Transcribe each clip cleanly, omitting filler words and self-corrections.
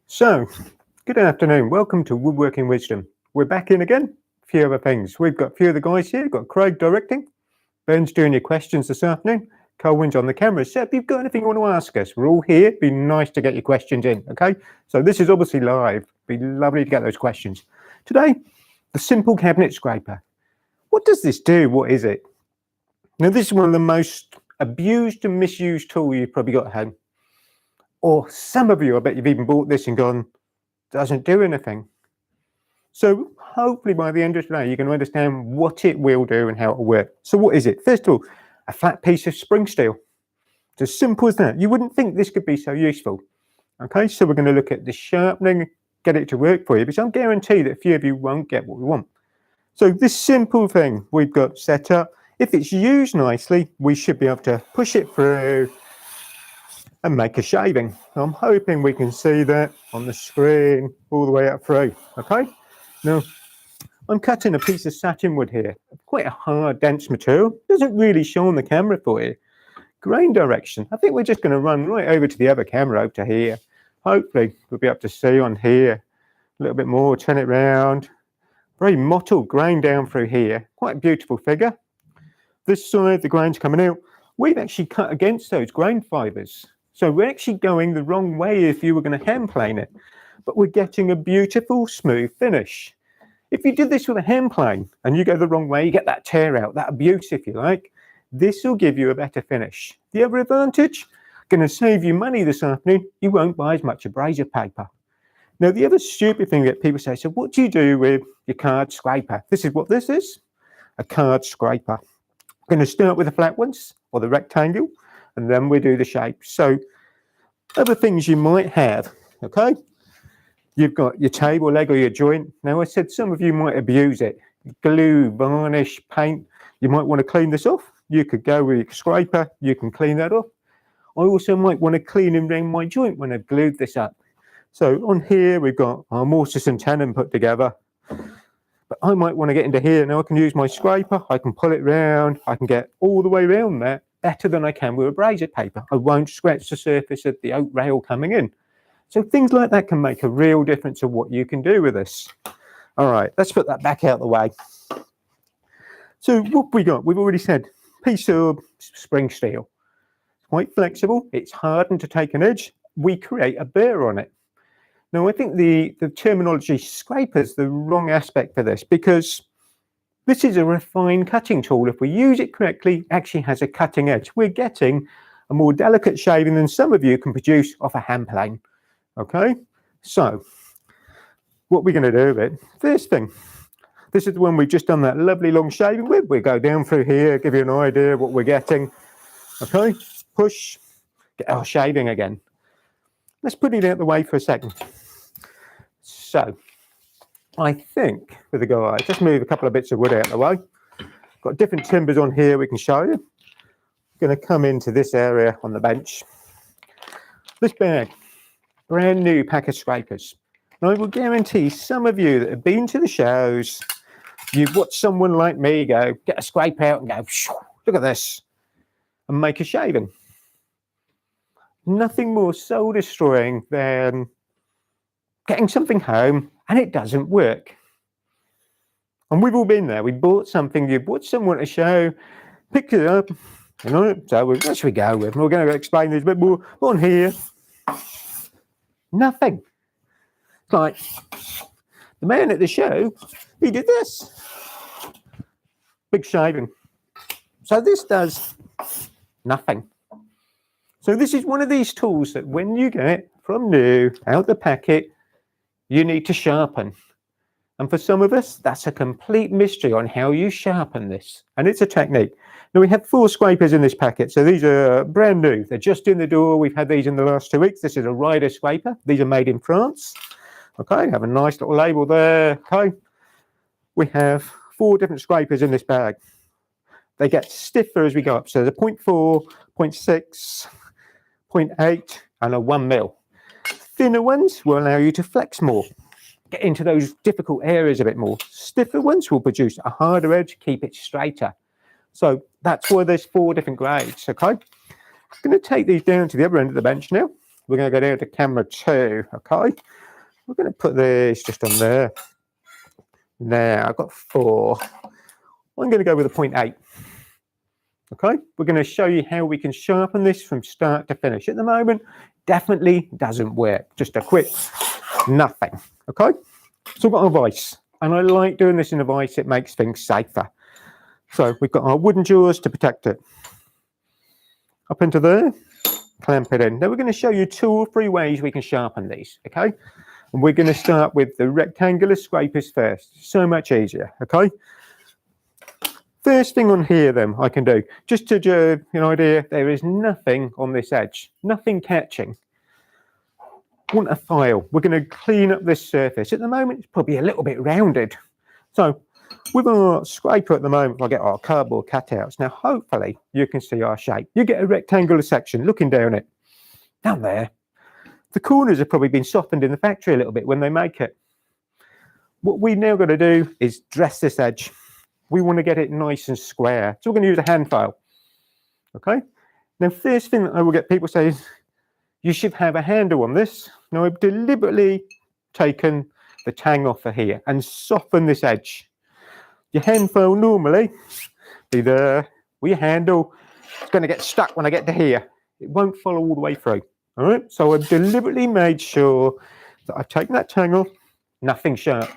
So, good afternoon. Welcome to Woodworking Wisdom. We're back in again. A few other things. We've got a few of the guys here. We've got Craig directing. Ben's doing your questions this afternoon. Colwyn's on the camera. So if you've got anything you want to ask us, we're all here. It'd be nice to get your questions in, okay? So this is obviously live. It'd be lovely to get those questions. Today, the simple cabinet scraper. What does this do? What is it? Now, this is one of the most abused and misused tools you've probably got at home. Or some of you, I bet you've even bought this and gone, doesn't do anything. So hopefully by the end of today, you're going to understand what it will do and how it will work. So what is it? First of all, a flat piece of spring steel. It's as simple as that. You wouldn't think this could be so useful. Okay, so we're going to look at the sharpening, get it to work for you, because I guarantee that a few of you won't get what we want. So this simple thing we've got set up, if it's used nicely, we should be able to push it through and make a shaving. I'm hoping we can see that on the screen all the way up through. Okay, now I'm cutting a piece of satin wood here, quite a hard, dense material. Doesn't really show on the camera for you. Grain direction, I think we're just going to run right over to the other camera, over to here. Hopefully we'll be able to see on here a little bit more, turn it round. Very mottled grain down through here, quite a beautiful figure. This side, the grain's coming out. We've actually cut against those grain fibres. So we're actually going the wrong way if you were going to hand plane it, but we're getting a beautiful, smooth finish. If you did this with a hand plane and you go the wrong way, you get that tear out, that abuse, if you like. This will give you a better finish. The other advantage, going to save you money this afternoon, you won't buy as much abrasive paper. Now, the other stupid thing that people say, so what do you do with your card scraper? This is what this is, a card scraper. I'm going to start with the flat ones, or the rectangle, and then we do the shape. So other things you might have, okay? You've got your table leg or your joint. Now, I said some of you might abuse it. Glue, varnish, paint. You might want to clean this off. You could go with your scraper. You can clean that off. I also might want to clean around my joint when I've glued this up. So on here, we've got our mortise and tenon put together. But I might want to get into here. Now, I can use my scraper. I can pull it round. I can get all the way around that better than I can with abrasive paper. I won't scratch the surface of the oak rail coming in. So things like that can make a real difference of what you can do with this. All right, let's put that back out of the way. So what we got, we've already said, piece of spring steel. Quite flexible, it's hardened to take an edge. We create a burr on it. Now, I think the terminology scraper's the wrong aspect for this, because this is a refined cutting tool. If we use it correctly, it actually has a cutting edge. We're getting a more delicate shaving than some of you can produce off a hand plane. Okay, so what we're going to do with it, first thing, this is the one we've just done that lovely long shaving with. We go down through here, give you an idea of what we're getting. Okay, push, get our shaving again. Let's put it out of the way for a second. So I think with the guy, just move a couple of bits of wood out of the way. Got different timbers on here we can show you. Going to come into this area on the bench. This bag, brand new pack of scrapers. And I will guarantee some of you that have been to the shows, you've watched someone like me go, get a scrape out and go, look at this, and make a shaving. Nothing more soul destroying than getting something home and it doesn't work. And we've all been there. We bought something, you bought someone to show, picked it up, you know, so what should we go with? We're going to explain this a bit more on here. Nothing. It's like the man at the show, he did this. Big shaving. So this does nothing. So this is one of these tools that when you get it from new, out the packet, you need to sharpen. And for some of us, that's a complete mystery on how you sharpen this. And it's a technique. Now, we have 4 scrapers in this packet. So these are brand new. They're just in the door. We've had these in the last 2 weeks. This is a Rider scraper. These are made in France. Okay, have a nice little label there. Okay. We have 4 different scrapers in this bag. They get stiffer as we go up. So the 0.4, 0.6, 0.8, and a 1 mil. Thinner ones will allow you to flex more, get into those difficult areas a bit more. Stiffer ones will produce a harder edge, keep it straighter. So that's why there's 4 different grades, okay? I'm going to take these down to the other end of the bench now. We're going to go down to camera 2, okay? We're going to put these just on there. Now, I've got 4. I'm going to go with a 0.8. Okay, we're going to show you how we can sharpen this from start to finish. At the moment, definitely doesn't work. Just a quick nothing. Okay, so I've got a vise, and I like doing this in a vise. It makes things safer. So we've got our wooden jaws to protect it. Up into there, clamp it in. Now we're going to show you 2 or 3 ways we can sharpen these. Okay, and we're going to start with the rectangular scrapers first. So much easier. Okay. First thing on here then I can do, just to give you an idea, there is nothing on this edge, nothing catching. Want a file, we're going to clean up this surface. At the moment it's probably a little bit rounded. So with our scraper at the moment, I get our cardboard cutouts. Now hopefully you can see our shape. You get a rectangular section looking down it. Down there, the corners have probably been softened in the factory a little bit when they make it. What we now got to do is dress this edge. We want to get it nice and square. So we're going to use a hand file. Okay. Now, first thing that I will get people say is, you should have a handle on this. Now, I've deliberately taken the tang off of here and soften this edge. Your hand file normally be there with your handle. It's going to get stuck when I get to here. It won't follow all the way through. All right. So I've deliberately made sure that I've taken that tang off, nothing sharp,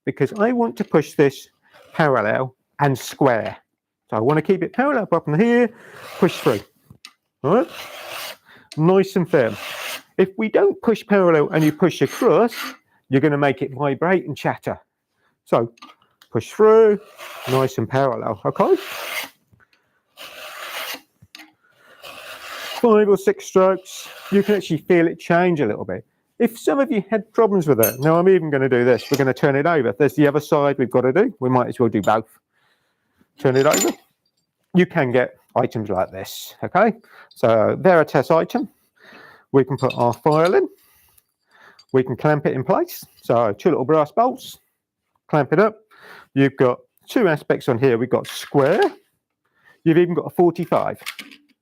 because I want to push this parallel and square. So I want to keep it parallel up in here, push through. All right, nice and firm. If we don't push parallel and you push across, you're going to make it vibrate and chatter. So push through, nice and parallel. Okay, 5 or 6 strokes, you can actually feel it change a little bit. If some of you had problems with it, now I'm even going to do this. We're going to turn it over. There's the other side we've got to do. We might as well do both. Turn it over. You can get items like this, okay? So they're a test item. We can put our file in. We can clamp it in place. So 2 little brass bolts, clamp it up. You've got 2 aspects on here. We've got square. You've even got a 45.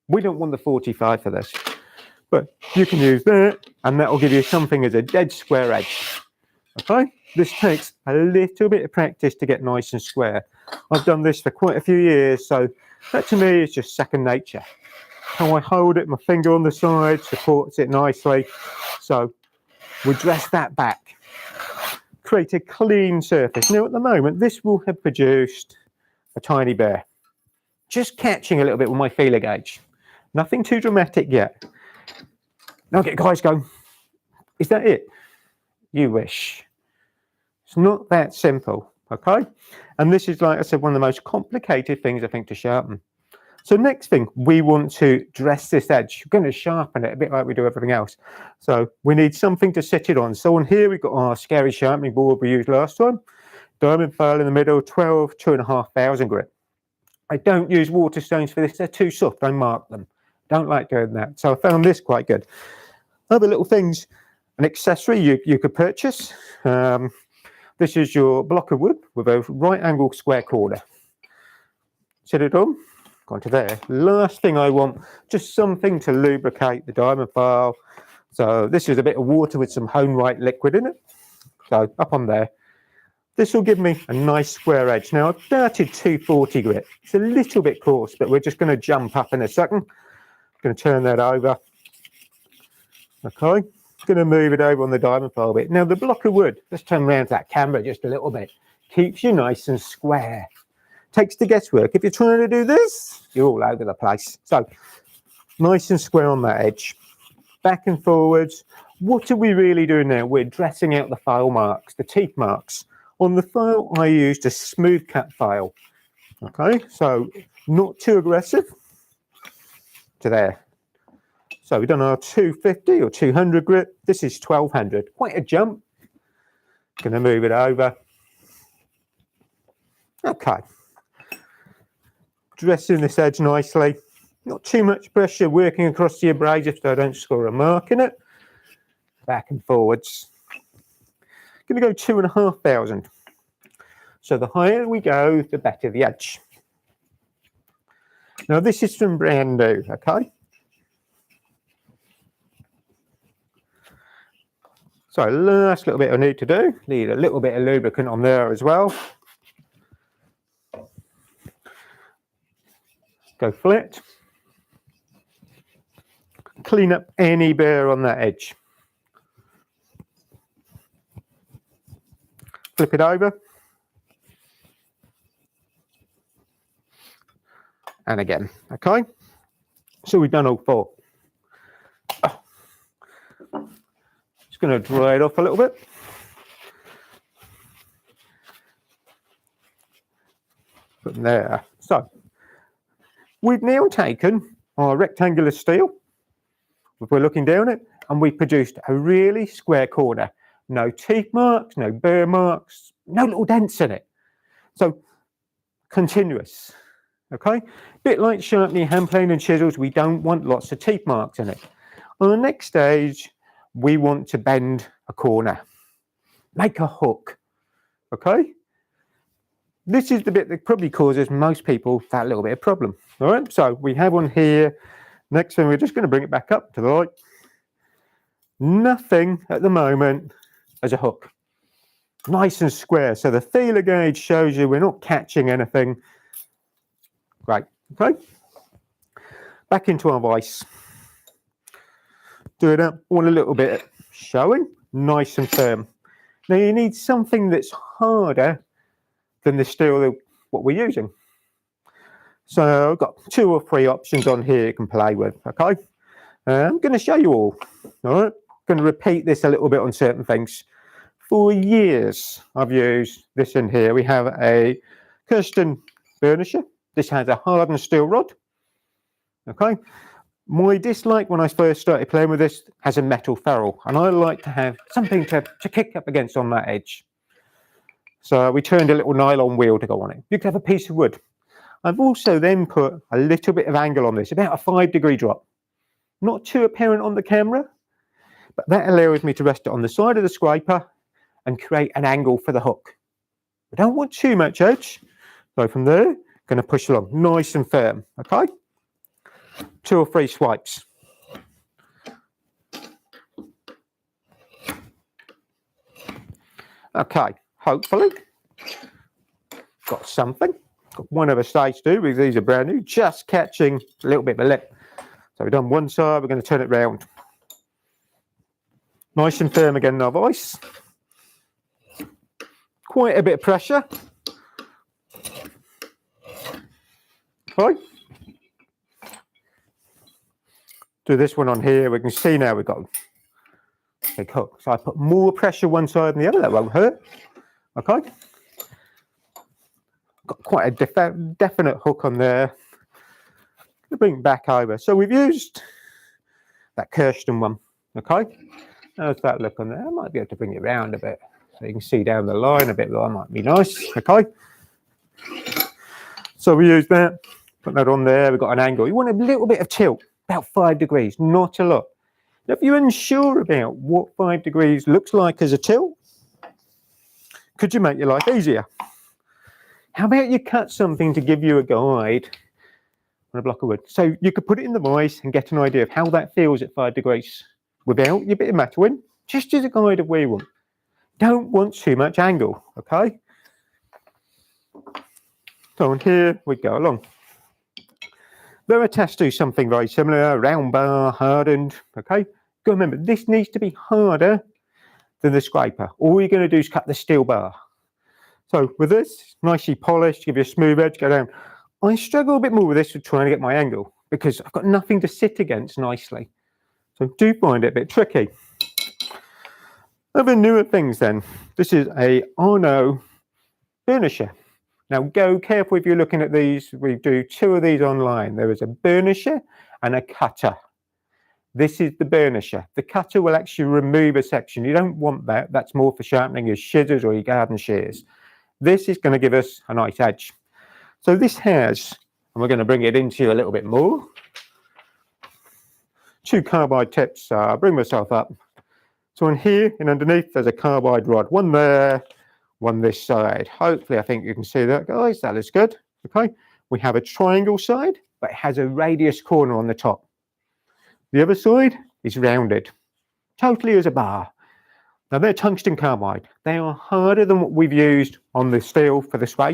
We don't want the 45 for this, but you can use that, and that will give you something as a dead square edge. Okay, this takes a little bit of practice to get nice and square. I've done this for quite a few years, so that to me is just second nature. How I hold it, my finger on the side supports it nicely. So we dress that back, create a clean surface. Now at the moment, this will have produced a tiny bear, just catching a little bit with my feeler gauge. Nothing too dramatic yet. Now get guys going, is that it? You wish. It's not that simple, okay? And this is, like I said, one of the most complicated things, I think, to sharpen. So next thing, we want to dress this edge. We're going to sharpen it a bit like we do everything else. So we need something to sit it on. So on here, we've got our scary sharpening board we used last time. Diamond file in the middle, 12, 2,500 grit. I don't use water stones for this. They're too soft. I mark them. Don't like doing that. So I found this quite good. Other little things, an accessory you could purchase. This is your block of wood with a right angle square corner. Set it on, go onto there. Last thing I want, just something to lubricate the diamond file. So this is a bit of water with some home right liquid in it. So up on there. This will give me a nice square edge. Now I've started 240 grit. It's a little bit coarse, but we're just going to jump up in a second. Going to turn that over. Okay. Going to move it over on the diamond file a bit. Now the block of wood, let's turn around to that camera just a little bit, keeps you nice and square. Takes the guesswork. If you're trying to do this, you're all over the place. So nice and square on that edge. Back and forwards. What are we really doing now? We're dressing out the file marks, the teeth marks. On the file, I used a smooth cut file. Okay, so not too aggressive. To there. So we've done our 250 or 200 grit. This is 1200. Quite a jump. Going to move it over. Okay. Dressing this edge nicely. Not too much pressure working across the abrasive so I don't score a mark in it. Back and forwards. going to go 2,500. So the higher we go, the better the edge. Now this is from brand new, okay? So last little bit I need to do, need a little bit of lubricant on there as well. Go flat. Clean up any burr on that edge. Flip it over. And again, okay? So we've done all four. Just going to dry it off a little bit. Put them there. So we've now taken our rectangular steel, if we're looking down it, and we produced a really square corner. No teeth marks, no burr marks, no little dents in it. So continuous, okay? Bit like sharpening, hand plane and chisels, we don't want lots of teeth marks in it. On the next stage, we want to bend a corner, make a hook, okay? This is the bit that probably causes most people that little bit of problem, all right? So we have one here. Next thing, we're just going to bring it back up to the right. Nothing at the moment as a hook. Nice and square. So the feeler gauge shows you we're not catching anything. Great, okay? Back into our vise. Do it up, want a little bit showing, nice and firm. Now you need something that's harder than the steel what we're using. So I've got 2 or 3 options on here you can play with, okay? I'm going to show you all right? Going to repeat this a little bit on certain things. For years I've used this in here. We have a Kirsten Burnisher. This has a hardened steel rod, okay? My dislike when I first started playing with this has a metal ferrule, and I like to have something to kick up against on that edge. So we turned a little nylon wheel to go on it. You could have a piece of wood. I've also then put a little bit of angle on this, about a 5-degree drop. Not too apparent on the camera, but that allows me to rest it on the side of the scraper and create an angle for the hook. We don't want too much edge. So from there, going to push along nice and firm, okay? 2 or 3 swipes. Okay, hopefully got something. Got one other stage to do because these are brand new, just catching a little bit of a lip. So we've done one side, we're going to turn it round. Nice and firm again in our vise. Quite a bit of pressure. Okay. Do this one on here, we can see now we've got a big hook. So I put more pressure one side than the other, that won't hurt. Okay. Got quite a definite hook on there. Bring it back over. So we've used that Kirsten one, okay? How's that look on there? I might be able to bring it around a bit so you can see down the line a bit. That might be nice, okay? So we use that, put that on there. We've got an angle. You want a little bit of tilt, about 5 degrees, not a lot. Now, if you're unsure about what 5 degrees looks like as a tilt, could you make your life easier? How about you cut something to give you a guide on a block of wood? So you could put it in the vise and get an idea of how that feels at 5 degrees without your bit of metal in, just as a guide of where you want. Don't want too much angle, okay? So on here we go along. They're attached to something very similar, round bar, hardened, okay? Go remember, this needs to be harder than the scraper. All you're going to do is cut the steel bar. So with this, nicely polished, give you a smooth edge, go down. I struggle a bit more with this with trying to get my angle because I've got nothing to sit against nicely. So I do find it a bit tricky. Other newer things then. This is a Arno burnisher. Now go careful if you're looking at these. We do 2 of these online. There is a burnisher and a cutter. This is the burnisher. The cutter will actually remove a section. You don't want that. That's more for sharpening your scissors or your garden shears. This is going to give us a nice edge. So this has, and we're going to bring it into a little bit more, 2 carbide tips. I'll bring myself up. So on here and underneath, there's a carbide rod. One there, one this side. Hopefully, I think you can see that, guys. That looks good. Okay. We have a triangle side, but it has a radius corner on the top. The other side is rounded, totally as a bar. Now they're tungsten carbide. They are harder than what we've used on the steel for the spade.